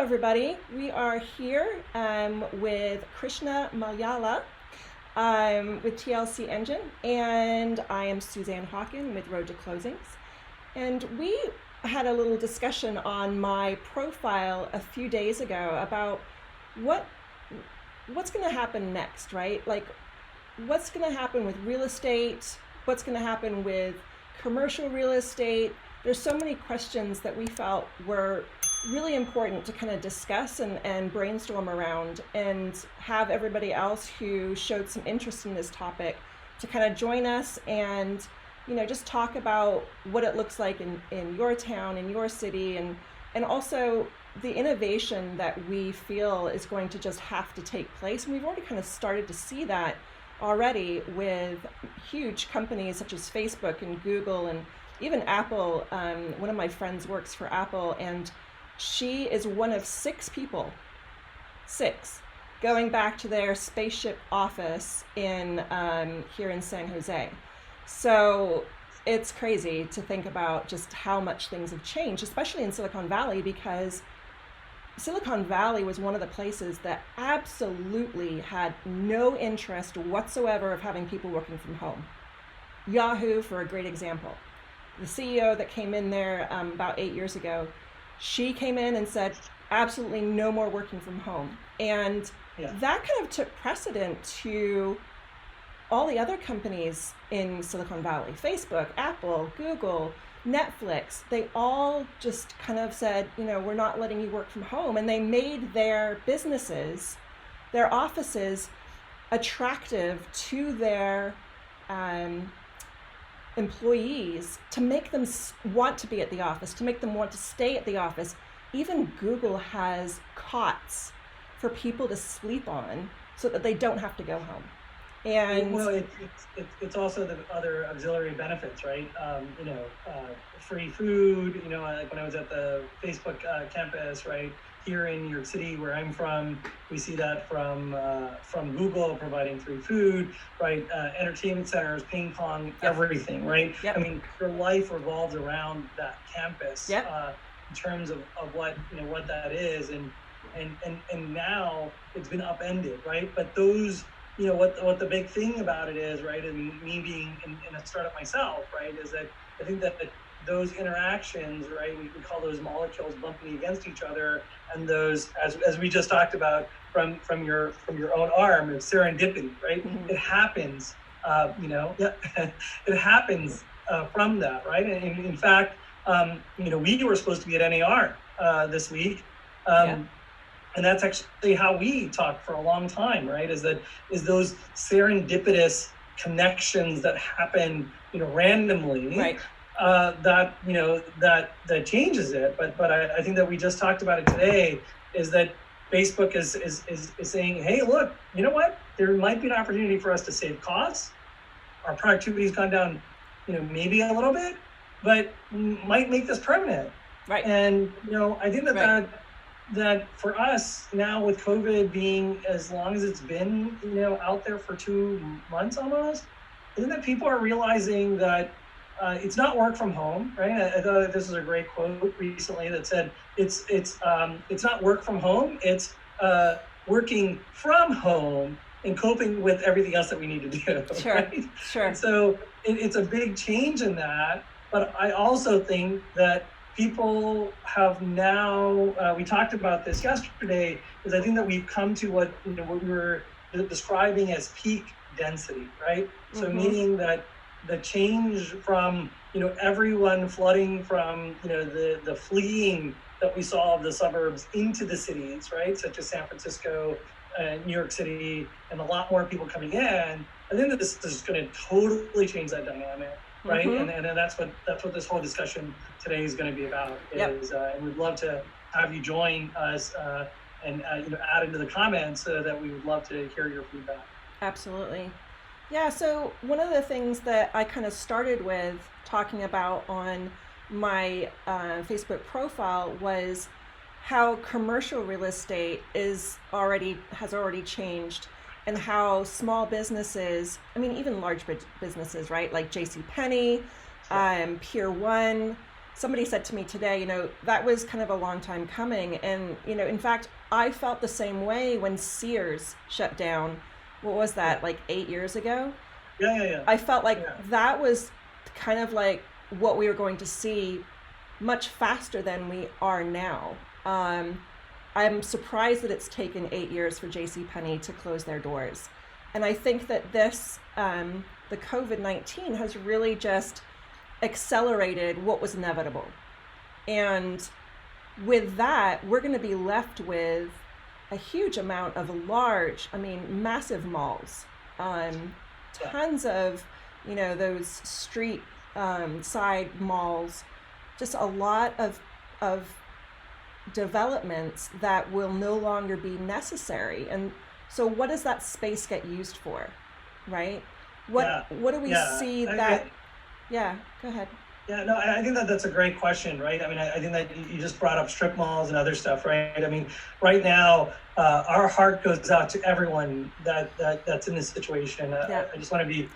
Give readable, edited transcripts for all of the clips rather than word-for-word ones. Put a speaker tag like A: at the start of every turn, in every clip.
A: everybody. We are here with Krishna Malyala with TLC Engine, and I am Suzanne Hawken with Road to Closings. And we had a little discussion on my profile a few days ago about what's going to happen next, right? Like, what's going to happen with real estate? What's going to happen with commercial real estate? There's so many questions that we felt were really important to kind of discuss and brainstorm around, and have everybody else who showed some interest in this topic to kind of join us and, just talk about what it looks like in your town, in your city, and also the innovation that we feel is going to just have to take place. And we've already kind of started to see that already with huge companies such as Facebook and Google and even Apple. One of my friends works for Apple, and she is one of 6 people, going back to their spaceship office in here in San Jose. So it's crazy to think about just how much things have changed, especially in Silicon Valley, because Silicon Valley was one of the places that absolutely had no interest whatsoever of having people working from home. Yahoo, for a great example. The CEO that came in there about 8 years ago, she came in and said, absolutely no more working from home. And that kind of took precedent to all the other companies in Silicon Valley. Facebook, Apple, Google, Netflix, they all just kind of said, we're not letting you work from home. And they made their businesses, their offices, attractive to their employees, to make them want to be at the office, to make them want to stay at the office. Even Google has cots for people to sleep on so that they don't have to go home. And
B: it's also the other auxiliary benefits, right? Free food. Like when I was at the Facebook campus, right here in New York City, where I'm from, we see that from Google providing free food, right? Entertainment centers, ping pong, everything, right?
A: Yep.
B: I mean, your life revolves around that campus.
A: Yep.
B: In terms of what what that is, and now it's been upended, right? But those. What the big thing about it is, right, and me being in a startup myself, right, is that I think that those interactions, right, we call those molecules bumping against each other, and those, as we just talked about, from your own arm, it's serendipity, right?
A: Mm-hmm.
B: It happens, it happens from that, right? And in fact, we were supposed to be at NAR this week. And that's actually how we talked for a long time, right? Is those serendipitous connections that happen, randomly,
A: right?
B: That changes it. But I think that we just talked about it today. Is that Facebook is saying, hey, look, you know what? There might be an opportunity for us to save costs. Our productivity's gone down, maybe a little bit, but might make this permanent.
A: Right.
B: And I think that for us now, with COVID being as long as it's been, out there for 2 months almost, I think that people are realizing that it's not work from home, right? I thought this was a great quote recently that said it's not work from home, it's working from home and coping with everything else that we need to do.
A: Sure,
B: right?
A: Sure.
B: And so it's a big change in that, but I also think that people have now, we talked about this yesterday, is I think that we've come to what we were describing as peak density, right? Mm-hmm. So meaning that the change from, everyone flooding from, the fleeing that we saw of the suburbs into the cities, right? Such as San Francisco, New York City, and a lot more people coming in. I think that this is going to totally change that dynamic. Right, mm-hmm. and that's what this whole discussion today is going to be about. And we'd love to have you join us and add into the comments that we would love to hear your feedback.
A: Absolutely, yeah. So one of the things that I kind of started with talking about on my Facebook profile was how commercial real estate has already changed. And how small businesses, even large businesses, right, like JCPenney, Pier 1, somebody said to me today, that was kind of a long time coming. And, in fact, I felt the same way when Sears shut down. What was that, like 8 years ago?
B: Yeah.
A: I felt like
B: Yeah.
A: that was kind of like what we were going to see much faster than we are now. I'm surprised that it's taken 8 years for JCPenney to close their doors. And I think that the COVID-19 has really just accelerated what was inevitable. And with that, we're going to be left with a huge amount of massive malls, tons of, those street side malls, just a lot of developments that will no longer be necessary. And so what does that space get used for, right? What do we see that? Yeah, go ahead.
B: Yeah, no, I think that's a great question, right? I mean, I think that you just brought up strip malls and other stuff, right? I mean, right now, our heart goes out to everyone that's in this situation. I just want to be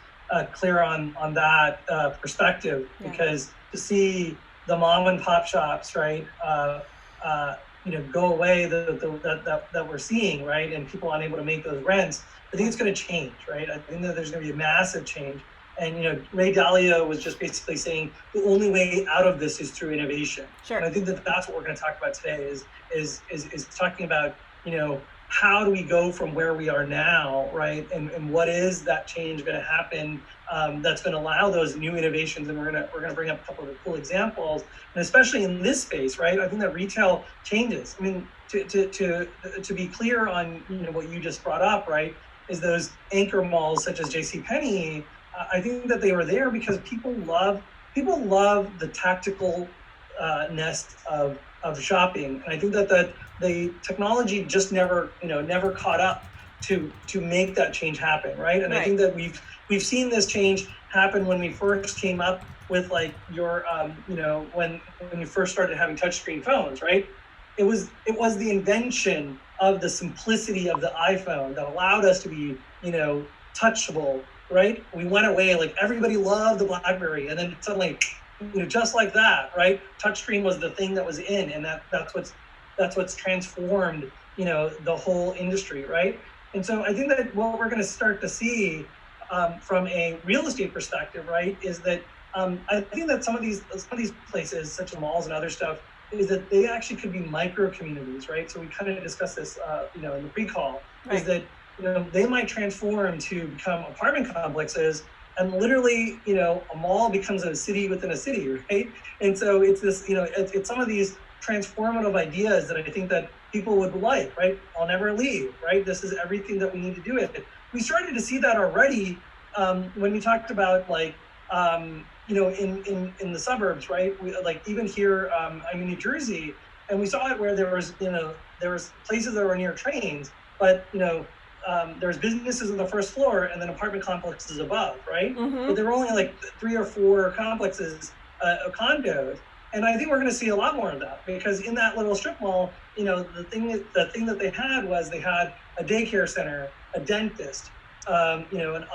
B: clear on that perspective, because to see the mom and pop shops, right, go away that we're seeing, right, and people unable to make those rents, I think it's going to change, right? I think that there's going to be a massive change. And Ray Dalio was just basically saying the only way out of this is through innovation.
A: Sure.
B: And I think that's what we're going to talk about today is talking about how do we go from where we are now, right? And what is that change going to happen that's going to allow those new innovations? And we're going to bring up a couple of cool examples, and especially in this space, right? I think that retail changes. I mean, to be clear on what you just brought up, right, is those anchor malls such as JCPenney. I think that they were there because people love the tactical nest of shopping, and I think that the technology just never caught up to make that change happen, right? And I think that we've seen this change happen when we first came up with when you first started having touchscreen phones, right? It was the invention of the simplicity of the iPhone that allowed us to be touchable. Right? We went away, like everybody loved the BlackBerry, and then suddenly, just like that, right? Touchscreen was the thing that was in, and that's what's transformed, the whole industry, right? And so I think that what we're going to start to see from a real estate perspective, right, is that I think that some of these places, such as malls and other stuff, is that they actually could be micro communities, right? So we kind of discussed this, in the pre-call, is that they might transform to become apartment complexes, and literally, a mall becomes a city within a city, right? And so it's this, it's some of these transformative ideas that I think that people would like, right? I'll never leave, right? This is everything that we need to do with it. We started to see that already when we talked about in the suburbs, right? Even here, I'm in New Jersey, and we saw it where there was places that were near trains, but there's businesses on the first floor and then apartment complexes above, right?
A: Mm-hmm.
B: But there were only like 3 or 4 complexes of condos, and I think we're going to see a lot more of that, because in that little strip mall, the thing that they had was they had a daycare center, a dentist, an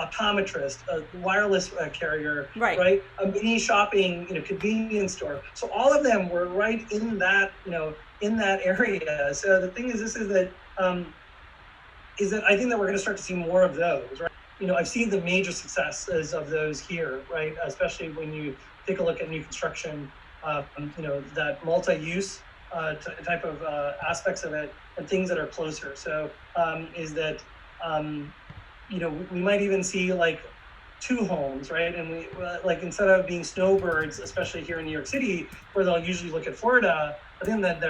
B: optometrist, a wireless carrier, right? A mini shopping, convenience store. So all of them were right in that, in that area. So the thing is that I think that we're going to start to see more of those, right? I've seen the major successes of those here, right? Especially when you take a look at new construction, that multi-use type of aspects of it, and things that are closer. So we might even see like 2 homes, right? And we instead of being snowbirds, especially here in New York City, where they'll usually look at Florida, I think that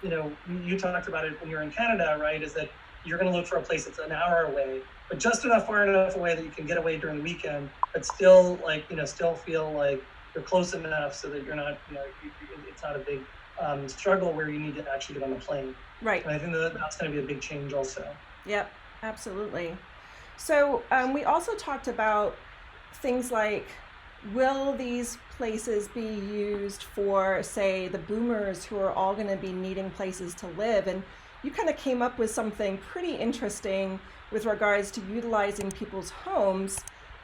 B: you talked about it when you're in Canada, right? Is that you're going to look for a place that's an hour away, but just far enough away that you can get away during the weekend, but still still feel like you're close enough so that you're not, it's not a big struggle where you need to actually get on the plane.
A: Right.
B: And I think that's going to be a big change also.
A: Yep, absolutely. So we also talked about things like, will these places be used for, say, the boomers who are all going to be needing places to live? And you kind of came up with something pretty interesting with regards to utilizing people's homes.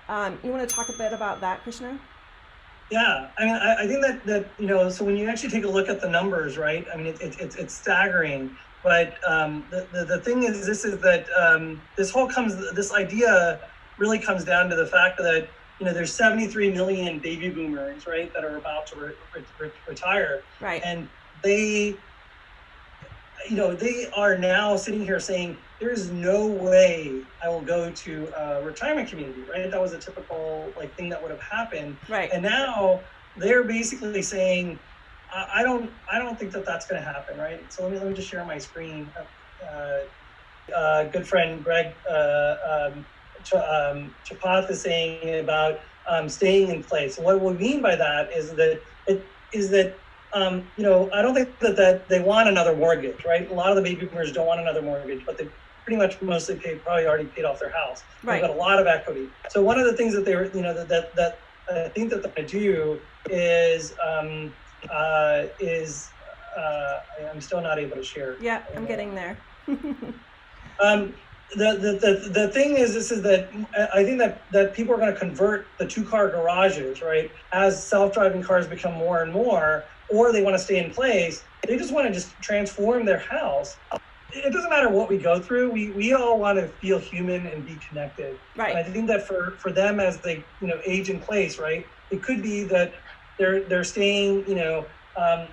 A: You want to talk a bit about that, Krishna?
B: Yeah, I mean, I think that so when you actually take a look at the numbers, right? I mean, it's staggering. But the thing is, this idea really comes down to the fact that there's 73 million baby boomers, right, that are about to retire,
A: Right.
B: and they they are now sitting here saying, there is no way I will go to a retirement community, right? That was a typical thing that would have happened.
A: Right.
B: And now they're basically saying, I don't think that that's going to happen, right? So let me just share my screen. Good friend Greg Chapath is saying about staying in place. And what we mean by that is that I don't think that they want another mortgage, right? A lot of the baby boomers don't want another mortgage, but they pretty much mostly probably already paid off their house.
A: Right.
B: They've got a lot of equity. So one of the things that they were, that I think that they're going to do is I'm still not able to share.
A: Yeah, I'm getting there.
B: The thing is, this is that I think that people are going to convert the 2-car garages, right, as self-driving cars become more and more, or they want to stay in place. They just want to just transform their house. It doesn't matter what we go through. We all want to feel human and be connected.
A: Right.
B: And I think that for them, as they age in place, right, it could be that they're staying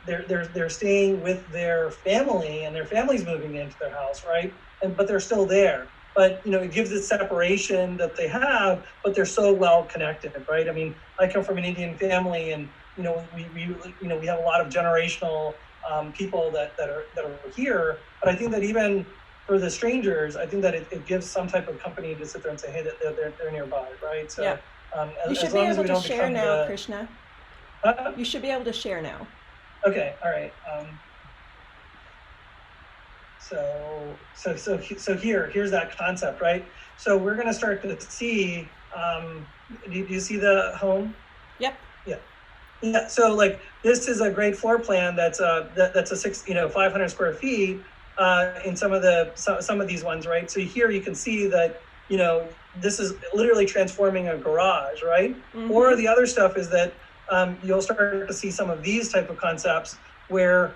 B: they're staying with their family, and their family's moving into their house, right? But they're still there. But it gives this separation that they have, but they're so well connected, right? I mean, I come from an Indian family, and we have a lot of generational people that are here. But I think that even for the strangers, I think that it gives some type of company to sit there and say, hey, that they're nearby, right? So
A: yeah. You should be able to share now, Krishna. You should be able to share now.
B: Okay, all right. So here's that concept, right? So we're going to start to see. Do you see the home?
A: Yep.
B: Yeah. So this is a great floor plan. That's a 500 square feet in some of these ones, right? So here you can see that this is literally transforming a garage, right? Mm-hmm. Or the other stuff is that you'll start to see some of these type of concepts where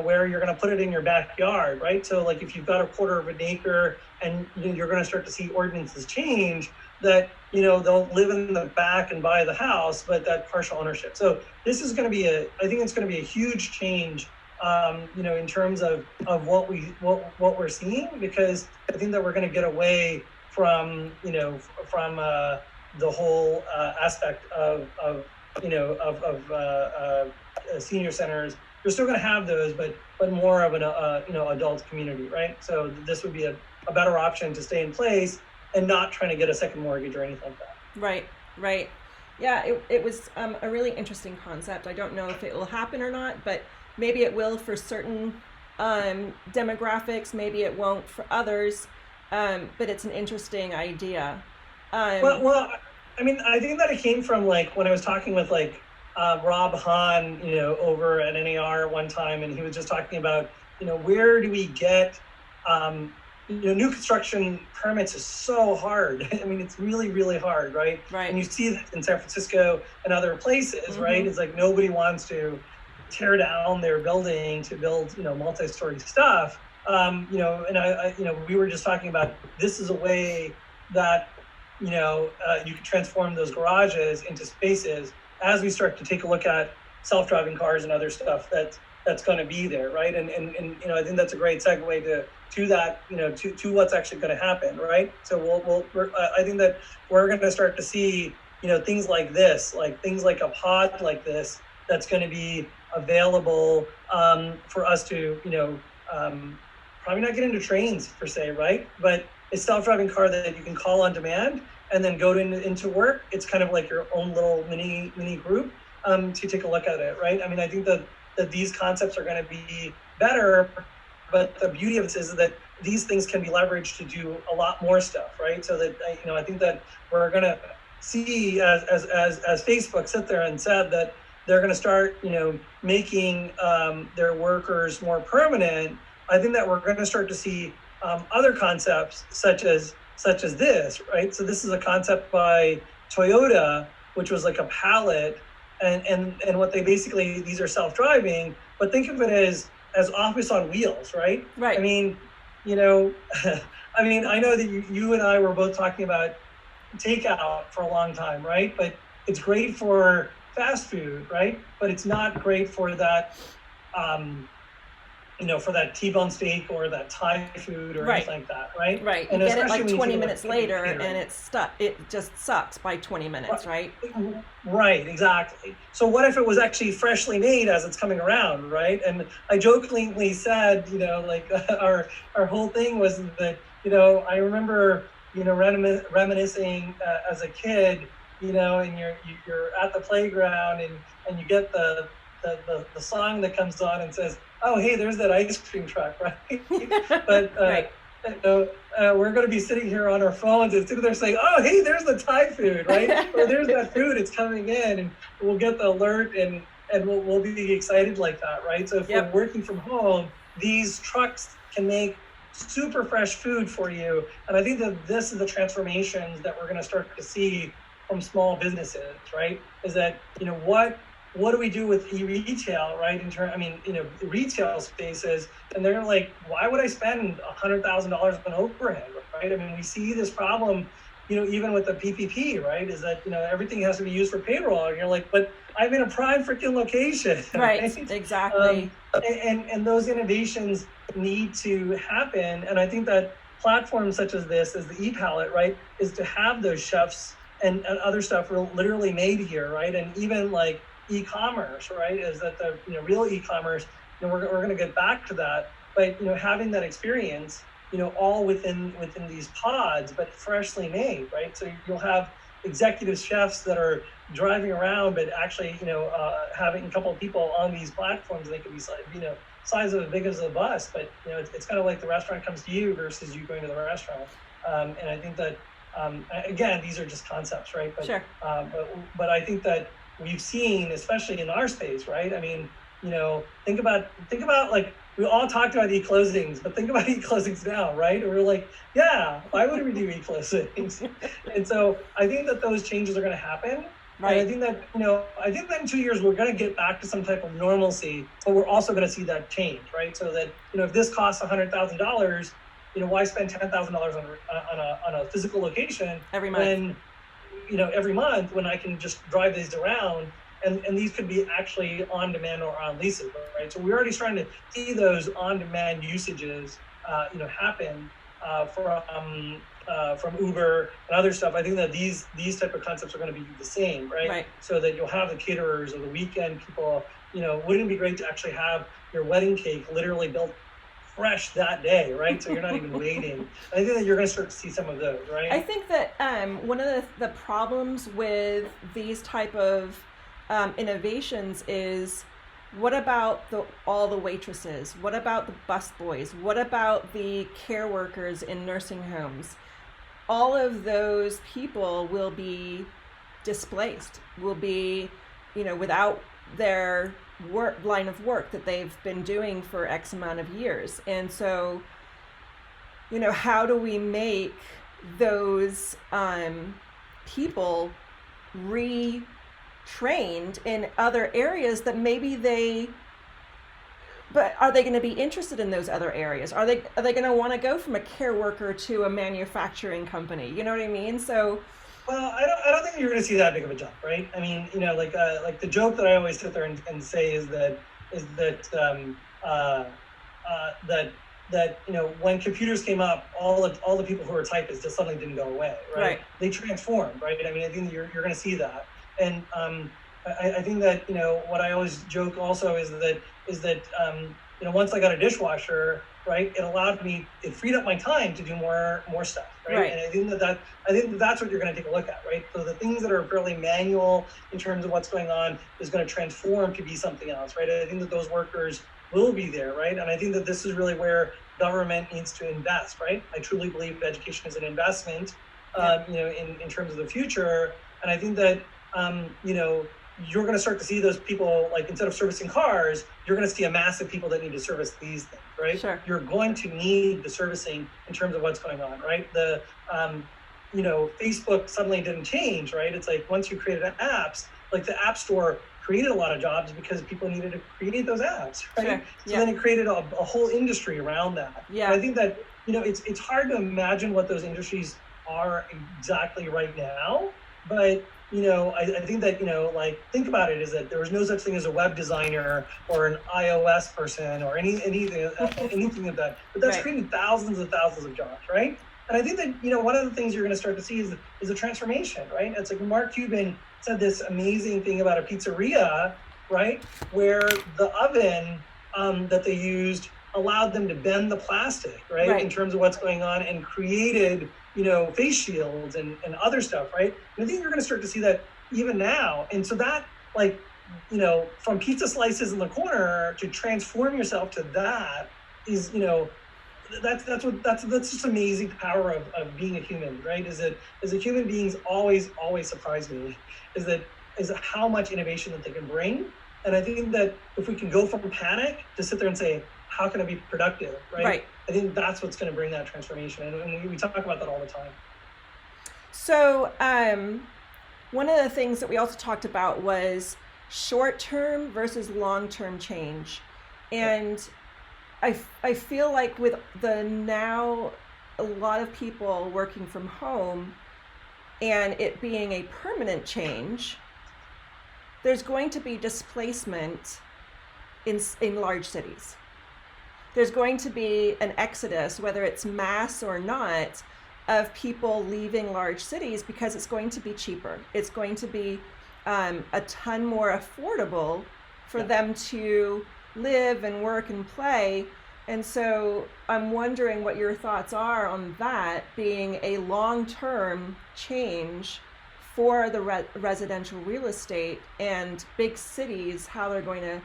B: where you're going to put it in your backyard, right? So if you've got a quarter of an acre, and you're going to start to see ordinances change that they'll live in the back and buy the house, but that partial ownership. So this is going to be I think it's going to be a huge change, in terms of what we're seeing, because I think that we're going to get away from the whole aspect of senior centers. You're still going to have those, but more of an adult community, right? So this would be a better option to stay in place and not trying to get a second mortgage or anything like that.
A: Right. Yeah, it was a really interesting concept. I don't know if it will happen or not, but maybe it will for certain demographics. Maybe it won't for others. But it's an interesting idea.
B: Well, I mean, I think that it came from when I was talking with Rob Hahn, over at NAR one time, and he was just talking about, where do we get, new construction permits is so hard. I mean, it's really, really hard, right?
A: Right.
B: And you see that in San Francisco and other places, mm-hmm. right? It's nobody wants to tear down their building to build, multi-story stuff. And we were just talking about, this is a way that, you can transform those garages into spaces as we start to take a look at self-driving cars and other stuff that's going to be there, right? And I think that's a great segue to that, to what's actually going to happen, right? So I think that we're going to start to see, things like this, things like a pod like this, that's going to be available for us to, probably not get into trains per se, right? But a self-driving car that you can call on demand and then go into work. It's kind of like your own little mini group to take a look at it, right? I mean, I think that these concepts are going to be better, but the beauty of it is that these things can be leveraged to do a lot more stuff, right? So that I think that we're going to see as Facebook sit there and said that they're going to start making their workers more permanent. I think that we're going to start to see other concepts such as this, right? So this is a concept by Toyota, which was like a pallet and what they basically, these are self-driving, but think of it as office on wheels, right?
A: Right.
B: I mean, you know, I mean, I know that you and I were both talking about takeout for a long time, right? But it's great for fast food, right? But it's not great for that, for that T-bone steak or that Thai food or
A: Right.
B: anything like that, right?
A: Right.
B: And
A: You get it
B: especially
A: like
B: when you
A: 20
B: think
A: minutes
B: about
A: later
B: catering.
A: and it's stuck. It just sucks by 20 minutes, right?
B: Right, exactly. So what if it was actually freshly made as it's coming around, right? And I jokingly said, like our whole thing was that, I remember, reminiscing as a kid, and you're at the playground and you get the song that comes on and says, "Oh, hey, there's that ice cream truck," right? But
A: Right.
B: we're going to be sitting here on our phones and sitting there saying, "Oh, hey, there's the Thai food," right? Or there's that food, it's coming in, and we'll get the alert and we'll be excited like that, right? So if
A: Yep.
B: we're working from home, these trucks can make super fresh food for you. And I think that this is the transformations that we're going to start to see from small businesses, right? Is that, what do we do with e-retail, right? Retail spaces, and they're like, why would I spend $100,000 on overhead, right? I mean, we see this problem, even with the PPP, right? Is that, everything has to be used for payroll. And you're like, but I'm in a prime freaking location.
A: Right. Exactly.
B: And those innovations need to happen. And I think that platforms such as this, as the e-palette, right, is to have those chefs and other stuff literally made here, right? And even like e-commerce, right, is that the real e-commerce, we're going to get back to that, but having that experience, all within these pods, but freshly made, right? So you'll have executive chefs that are driving around, but actually having a couple of people on these platforms, they could be size as big as a bus, but it's kind of like the restaurant comes to you versus you going to the restaurant. And I think that again, these are just concepts, right? But,
A: sure.
B: But I think that we've seen, especially in our space, right? I mean, think about like, we all talked about e-closings, but think about e-closings now, right? And we're like, yeah, why would we do e-closings? And so I think that those changes are going to happen.
A: Right.
B: And I think that in 2 years, we're going to get back to some type of normalcy, but we're also going to see that change, right? So that, if this costs $100,000, why spend $10,000 on a physical location
A: every month?
B: Every month when I can just drive these around, and these could be actually on demand or on leases, right? So we're already starting to see those on demand usages, happen from Uber and other stuff. I think that these type of concepts are going to be the same, right?
A: Right.
B: So that you'll have the caterers or the weekend people. Wouldn't it be great to actually have your wedding cake literally built fresh that day, right? So you're not even waiting. I think that you're going to start to see some of those, right?
A: I think that one of the problems with these type of innovations is, what about all the waitresses? What about the busboys? What about the care workers in nursing homes? All of those people will be displaced, will be, without their line of work that they've been doing for X amount of years. And so, how do we make those people retrained in other areas that maybe but are they going to be interested in those other areas? Are they going to want to go from a care worker to a manufacturing company? You know what I mean? So,
B: well, I don't think you're going to see that big of a jump, right? I mean, like the joke that I always sit there and say is that when computers came up, all the people who were typists just suddenly didn't go away, right? They transformed, right? I mean, I think you're going to see that, and I think that what I always joke also is that once I got a dishwasher, right, it freed up my time to do more stuff, right? And I think that's what you're going to take a look at, right? So the things that are fairly manual in terms of what's going on is going to transform to be something else, right? I think that those workers will be there, right? And I think that this is really where government needs to invest, right? I truly believe education is an investment, in terms of the future. And I think that, you're going to start to see those people, like, instead of servicing cars, you're going to see a massive people that need to service these things, right?
A: Sure.
B: You're going to need the servicing in terms of what's going on, right? Facebook suddenly didn't change, right? It's like once you created apps, like the App Store created a lot of jobs because people needed to create those apps, right?
A: Sure.
B: So
A: Yeah.
B: then it created a whole industry around that.
A: Yeah.
B: And I think that, it's hard to imagine what those industries are exactly right now, but I think that, like, think about it, is that there was no such thing as a web designer or an iOS person or anything of that, but that's
A: Right.
B: creating thousands of jobs, right? And I think that, one of the things you're going to start to see is a transformation, right? It's like Mark Cuban said this amazing thing about a pizzeria, right? Where the oven that they used allowed them to bend the plastic, right? In terms of what's going on, and created, face shields and other stuff, right? And I think you're going to start to see that even now. And so that, like, from pizza slices in the corner to transform yourself to that is, that's just amazing power of being a human, right? Is that as a human beings always surprise me, is how much innovation that they can bring. And I think that if we can go from panic to sit there and say, how can I be productive, right? I think that's what's going to bring that transformation. And we talk about that all the time.
A: So one of the things that we also talked about was short-term versus long-term change. And I feel like with now a lot of people working from home and it being a permanent change, there's going to be displacement in large cities. There's going to be an exodus, whether it's mass or not, of people leaving large cities because it's going to be cheaper. It's going to be a ton more affordable for them to live and work and play. And so I'm wondering what your thoughts are on that being a long-term change for the residential real estate and big cities, how they're going to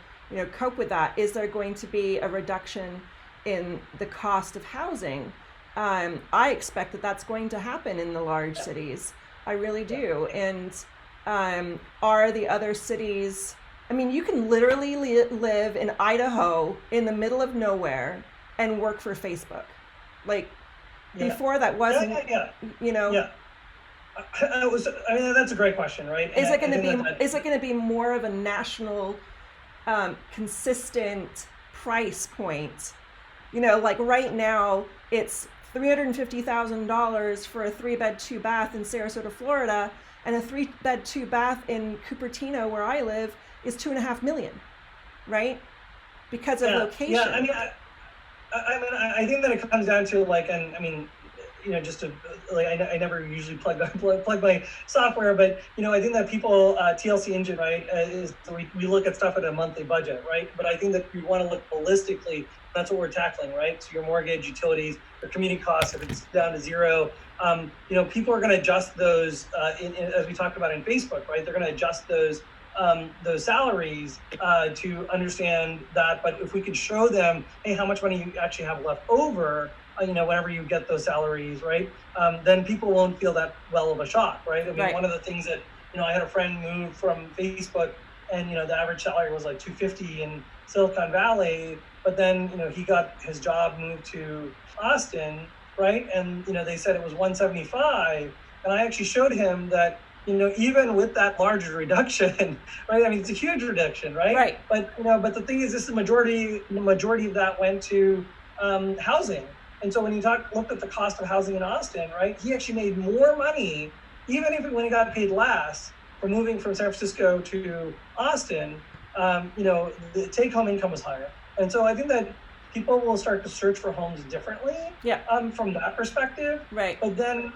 A: cope with that. Is there going to be a reduction in the cost of housing? I expect that that's going to happen in the large cities. I really do. And are the other cities, I mean, you can literally live in Idaho in the middle of nowhere and work for Facebook. Like, before that wasn't,
B: that's a great question, right?
A: Is it going to be more of a national, consistent price point? Like right now, it's $350,000 for a 3-bed 2-bath in Sarasota, Florida, and a 3-bed 2-bath in Cupertino, where I live, is $2.5 million, right? Because of location.
B: Yeah, I think that it comes down to, like, and I mean, just to, like, I never usually plug my software, but I think that people, TLC Engine, right, is we look at stuff at a monthly budget, right? But I think that you want to look holistically. That's what we're tackling, right? So your mortgage, utilities, your community costs, if it's down to zero, people are going to adjust those, as we talked about in Facebook, right? They're going to adjust those salaries to understand that. But if we could show them, hey, how much money you actually have left over, whenever you get those salaries, right? Then people won't feel that well of a shock, right? I mean, one of the things that, I had a friend move from Facebook, and, the average salary was like $250 in Silicon Valley, but then, he got his job moved to Austin, right? And, they said it was $175. And I actually showed him that, even with that large reduction, right? I mean, it's a huge reduction, right?
A: Right.
B: But, but the thing is, the majority of that went to housing. And so when you looked at the cost of housing in Austin, right, he actually made more money, even when he got paid less for moving from San Francisco to Austin. The take-home income was higher. And so I think that people will start to search for homes differently from that perspective.
A: Right.
B: But then,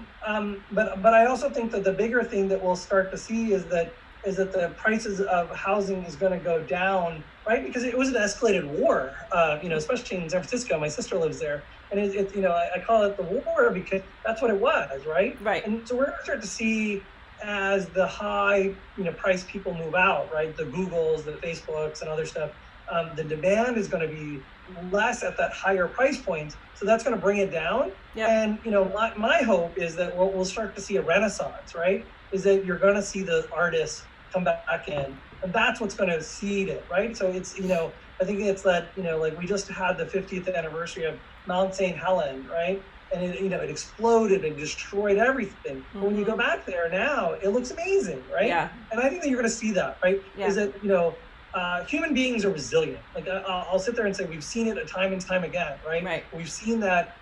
B: but I also think that the bigger thing that we'll start to see is that the prices of housing is going to go down, right? Because it was an escalated war, especially in San Francisco. My sister lives there. And I call it the war because that's what it was, right?
A: Right.
B: And so we're going to start to see, as the high, price people move out, right? The Googles, the Facebooks, and other stuff. The demand is going to be less at that higher price point, so that's going to bring it down. Yep. And my hope is that we'll start to see a renaissance, right? Is that you're going to see the artists come back in, and that's what's going to seed it, right? So it's I think it's that like we just had the 50th anniversary of Mount St. Helen, right? and it exploded and destroyed everything. But when you go back there now, it looks amazing, right?
A: Yeah.
B: And I think that you're going to see that, right?
A: Yeah.
B: Is that human beings are resilient. Like I'll sit there and say we've seen it time and time again, right?
A: Right.
B: We've seen that,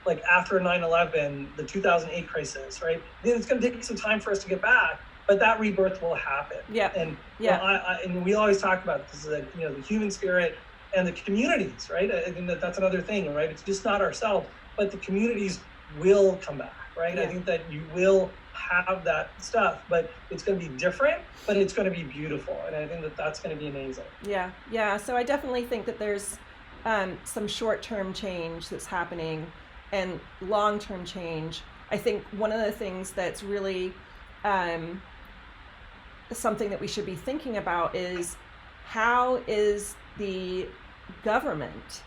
B: like after 9/11, the 2008 crisis, right? It's going to take some time for us to get back, but that rebirth will happen.
A: Yeah.
B: And
A: Yeah.
B: and we always talk about this, that the human spirit and the communities, right? I think that's another thing, right? It's just not ourselves, but the communities will come back, right?
A: Yeah.
B: I think that you will have that stuff, but it's going to be different, but it's going to be beautiful, and I think that that's going to be amazing.
A: Yeah. So I definitely think that there's some short-term change that's happening and long-term change. I think one of the things that's really something that we should be thinking about is how is the government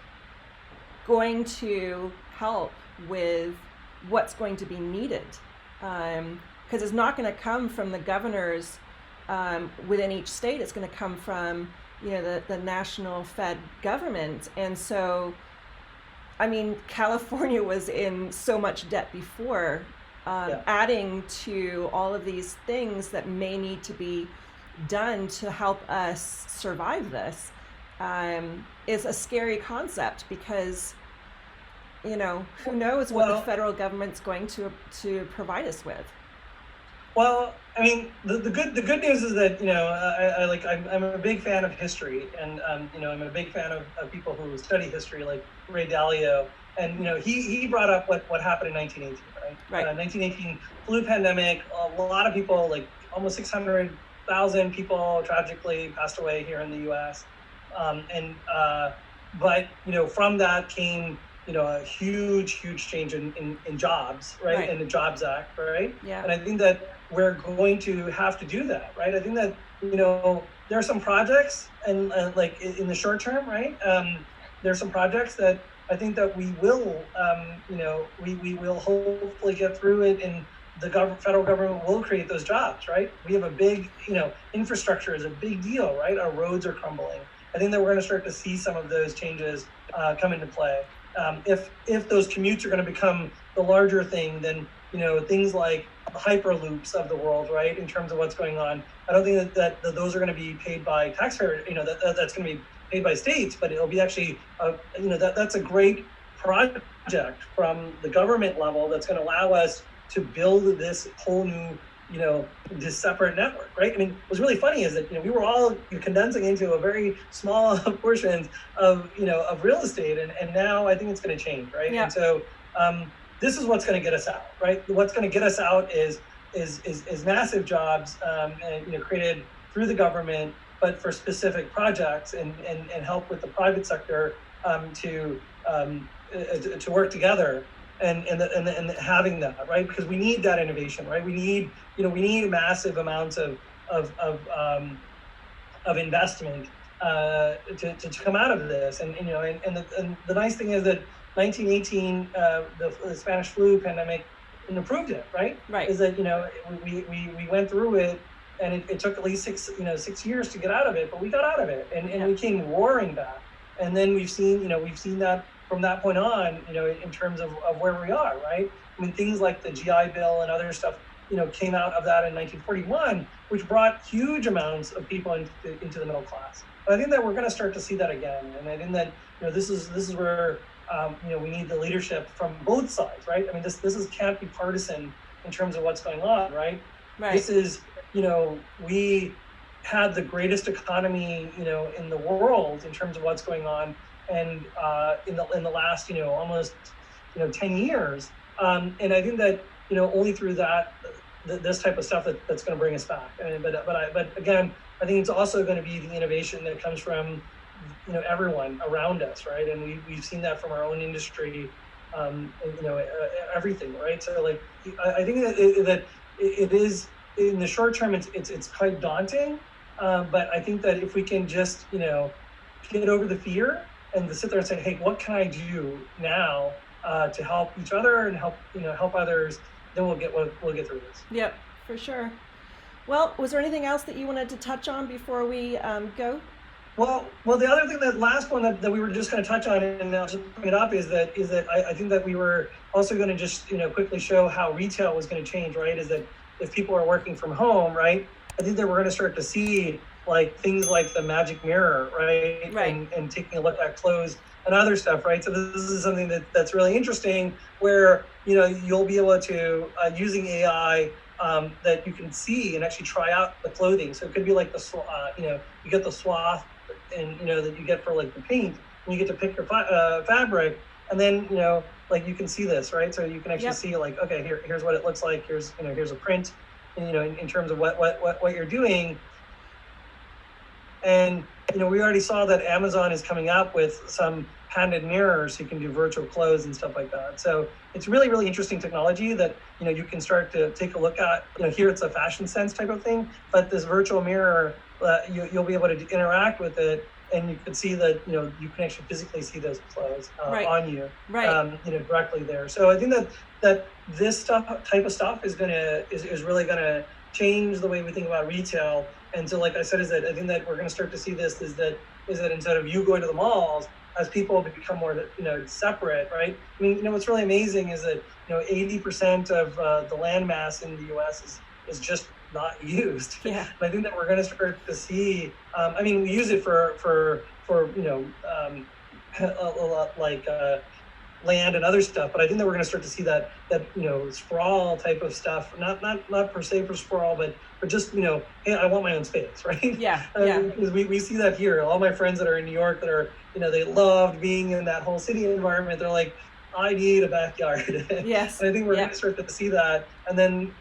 A: going to help with what's going to be needed, because it's not going to come from the governors within each state. It's going to come from the national Fed government. And so I mean, California was in so much debt before, adding to all of these things that may need to be done to help us survive this is a scary concept, because who knows what the federal government's going to provide us with.
B: Well, I mean, the good news is that I'm a big fan of history, and I'm a big fan of people who study history, like Ray Dalio, and he brought up what happened in 1918, right? 1918 flu pandemic. A lot of people, like almost 600,000 people, tragically passed away here in the U.S. But from that came a huge change in jobs, right? And the Jobs Act, right?
A: Yeah.
B: And I think that we're going to have to do that, right? I think that there are some projects, and like in the short term, right? There are some projects that I think that we will, we will hopefully get through it, and the federal government will create those jobs, right? We have a big, infrastructure is a big deal, right? Our roads are crumbling. I think that we're going to start to see some of those changes come into play. If those commutes are going to become the larger thing, then things like hyperloops of the world, right? In terms of what's going on, I don't think that those are going to be paid by taxpayers. That's going to be paid by states, but it'll be actually, that's a great project from the government level that's going to allow us to build this whole new, this separate network, right? I mean, what's really funny is that we were all condensing into a very small portion of real estate, and now I think it's going to change, right?
A: Yeah.
B: And so this is what's going to get us out, right? What's going to get us out is massive jobs, and created through the government, but for specific projects, and help with the private sector to work together. And having that, right? Because we need that innovation, right? We need massive amounts of investment to come out of this. And the nice thing is that 1918, the Spanish flu pandemic, proved it, right?
A: Right.
B: Is that we went through it, and it took at least 6 years to get out of it, but we got out of it, and we came roaring back. And then we've seen that. From that point on, in terms of where we are, right? I mean, things like the GI Bill and other stuff, came out of that in 1941, which brought huge amounts of people into the middle class. But I think that we're going to start to see that again, and I think that this is where we need the leadership from both sides, right? I mean, this can't be partisan in terms of what's going on, right?
A: Right.
B: This is we had the greatest economy in the world in terms of what's going on. And in the last almost 10 years, and I think that only through that this type of stuff that's going to bring us back. But again, I think it's also going to be the innovation that comes from everyone around us, right? And we've seen that from our own industry, everything, right? So like I think that it is in the short term it's quite daunting, but I think that if we can just get over the fear and to sit there and say, hey, what can I do now to help each other and help others, then we'll get through this.
A: Yep, for sure. Well, was there anything else that you wanted to touch on before we go?
B: Well, the other thing, that last one that we were just going to touch on, and I'll just bring it up, is that I think that we were also going to just quickly show how retail was going to change, right? Is that if people are working from home, right? I think that we're going to start to see like things like the magic mirror, right?
A: Right.
B: And taking a look at clothes and other stuff, right? So this is something that's really interesting, where you'll be able to using AI. That you can see and actually try out the clothing. So it could be like you get the swath, and that you get for like the paint, and you get to pick your fabric, and then like you can see this, right? So you can actually see like, okay, here's what it looks like. Here's here's a print, and, in terms of what you're doing. And we already saw that Amazon is coming up with some patented mirrors, so you can do virtual clothes and stuff like that. So it's really, really interesting technology that you can start to take a look at. Here it's a fashion sense type of thing, but this virtual mirror, you'll be able to interact with it, and you can see that you can actually physically see those clothes on you, directly there. So I think that this type of stuff is really gonna change the way we think about retail. And so, like I said, is that I think that we're going to start to see this is that instead of you going to the malls, as people become more separate, right? I mean, what's really amazing is that 80% of the land mass in the U.S. is just not used.
A: Yeah.
B: And I think that we're going to start to see. I mean, we use it for a lot like land and other stuff, but I think that we're going to start to see that sprawl type of stuff, not per se for sprawl, but just hey, I want my own space, right?
A: Yeah.
B: Because we see that here. All my friends that are in New York that are they loved being in that whole city environment. They're like, I need a backyard.
A: Yes.
B: And I think we're going to start to see that, and then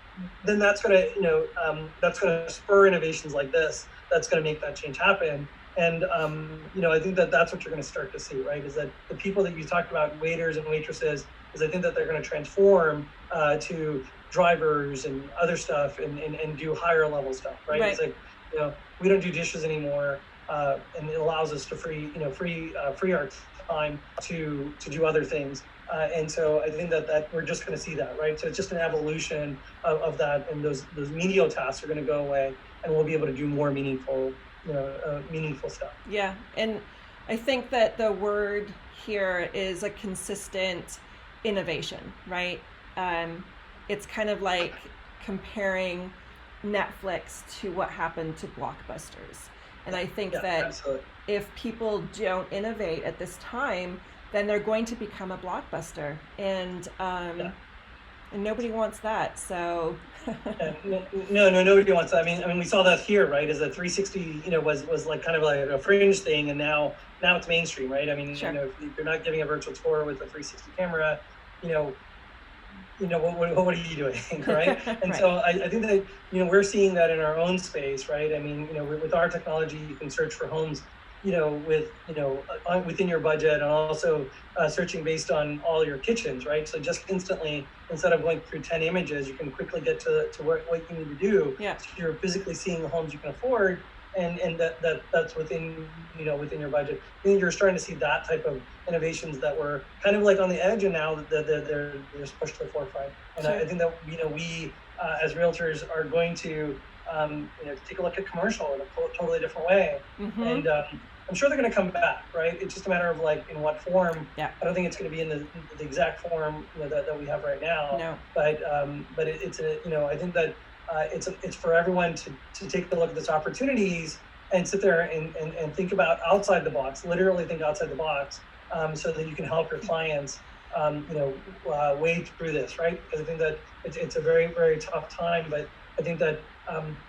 B: that's going to spur innovations like this. That's going to make that change happen. And I think that that's what you're going to start to see, right? Is that the people that you talked about, waiters and waitresses, is I think that they're going to transform to drivers and other stuff, and do higher level stuff, right? It's like we don't do dishes anymore, and it allows us to free our time to do other things. And so I think that we're just going to see that, right? So it's just an evolution of that, and those menial tasks are going to go away, and we'll be able to do more meaningful stuff.
A: Yeah, and I think that the word here is a consistent innovation, right? It's kind of like comparing Netflix to what happened to blockbusters. And I think that
B: absolutely.
A: If people don't innovate at this time, then they're going to become a blockbuster. And nobody wants that. So
B: no, nobody wants that. I mean, we saw that here, right? Is that 360, was like kind of like a fringe thing, and now it's mainstream, right? I mean,
A: sure.
B: If you're not giving a virtual tour with a 360 camera, what are you doing, right? And
A: Right.
B: so I think that we're seeing that in our own space, right? I mean, with our technology, you can search for homes, with within your budget, and also searching based on all your kitchens, right? So just instantly, instead of going through 10 images, you can quickly get to what you need to do.
A: Yeah.
B: So you're physically seeing the homes you can afford, and that's within within your budget. I think you're starting to see that type of innovations that were kind of like on the edge, and now that they're just pushed to the forefront. And
A: sure.
B: I think that we as realtors are going to take a look at commercial in a totally different way.
A: Mm-hmm.
B: And I'm sure they're going to come back, right? It's just a matter of like in what form.
A: Yeah.
B: I don't think it's going to be in the exact form that we have right now.
A: No.
B: But it's I think that it's for everyone to take a look at these opportunities and sit there and think about outside the box, literally think outside the box, so that you can help your clients wade through this, right? Because I think that it's a very, very tough time, but I think that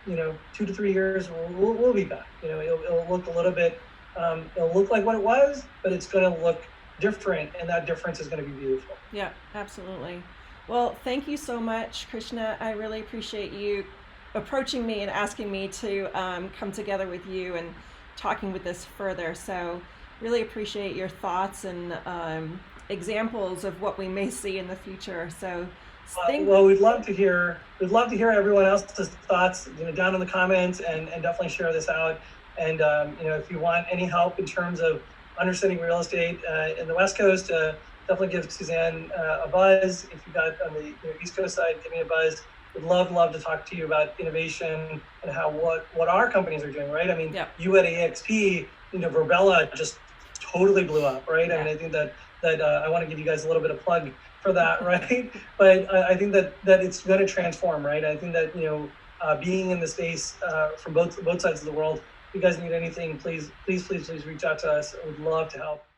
B: 2 to 3 years we'll be back. It'll look a little bit, it'll look like what it was, but it's going to look different, and that difference is going to be beautiful.
A: Yeah, absolutely. Well, thank you so much, Krishna. I really appreciate you approaching me and asking me to come together with you and talking with this further. So really appreciate your thoughts and examples of what we may see in the future. So
B: well, we'd love to hear everyone else's thoughts down in the comments, and definitely share this out. And if you want any help in terms of understanding real estate in the West Coast, definitely give Suzanne a buzz. If you got on the East Coast side, give me a buzz. We'd love to talk to you about innovation and what our companies are doing, right? I mean,
A: yeah.
B: You at AXP Verbella just totally blew up, right?
A: Yeah.
B: I mean, I think that I want to give you guys a little bit of plug for that, right? But I think that it's going to transform, right? I think that being in the space from both sides of the world, if you guys need anything, please reach out to us. I would love to help.